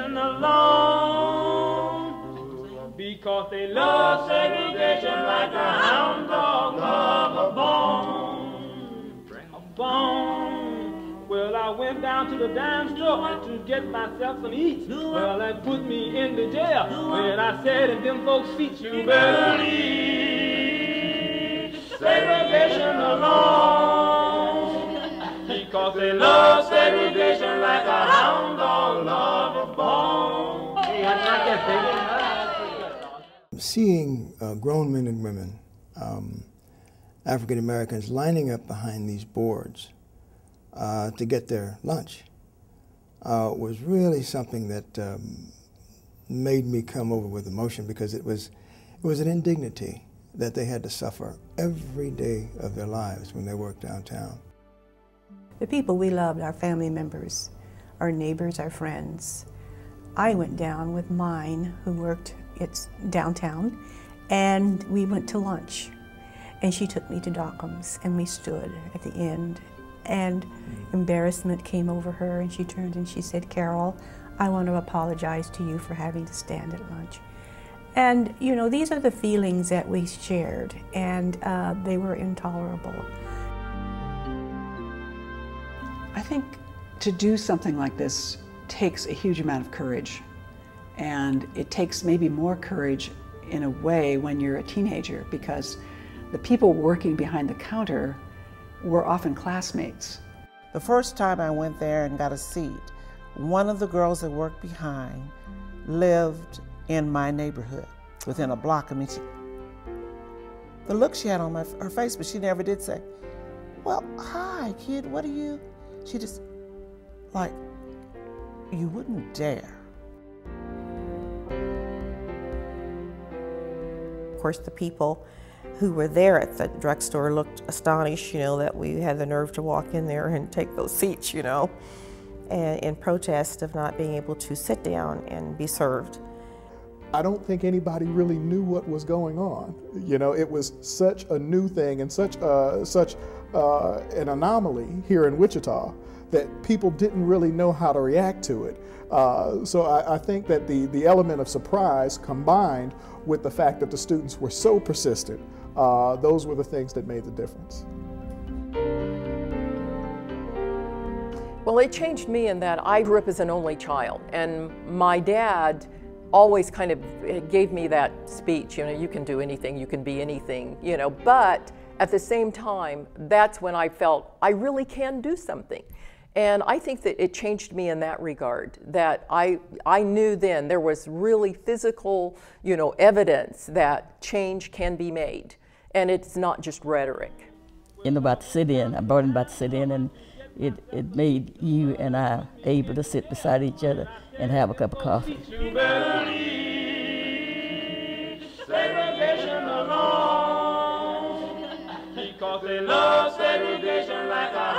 segregation alone, because they love segregation like a hound dog love a bone. A bone. Well, I went down to the dime store to get myself some eats. Well, they put me in the jail. When I said in them folks' feet, you better leave segregation alone, because they love segregation like a hound dog love a bone. Seeing grown men and women, African Americans, lining up behind these boards to get their lunch was really something that made me come over with emotion, because it was an indignity that they had to suffer every day of their lives when they worked downtown. The people we loved, our family members, our neighbors, our friends. I went down with mine, who worked downtown, and we went to lunch. And she took me to Dockum's, and we stood at the end. And embarrassment came over her, and she turned and she said, "Carol, I want to apologize to you for having to stand at lunch." And, you know, these are the feelings that we shared, and they were intolerable. I think to do something like this takes a huge amount of courage. And it takes maybe more courage in a way when you're a teenager, because the people working behind the counter were often classmates. The first time I went there and got a seat, one of the girls that worked behind lived in my neighborhood, within a block of me. The look she had on her face, but she never did say, "Well, hi, kid, what are you?" She just, like, you wouldn't dare. Of course, the people who were there at the drugstore looked astonished, you know, that we had the nerve to walk in there and take those seats, you know, and in protest of not being able to sit down and be served. I don't think anybody really knew what was going on. You know, it was such a new thing and such an anomaly here in Wichita that people didn't really know how to react to it. So I think that the element of surprise combined with the fact that the students were so persistent, those were the things that made the difference. Well, it changed me in that I grew up as an only child, and my dad always kind of gave me that speech, you know, you can do anything, you can be anything, you know, but at the same time, that's when I felt I really can do something. And I think that it changed me in that regard, that I knew then there was really physical, you know, evidence that change can be made, and it's not just rhetoric. You know, about to sit in, I brought him about to sit in, and it made you and I able to sit beside each other and have a cup of coffee. You better leave segregation alone, because they love segregation like a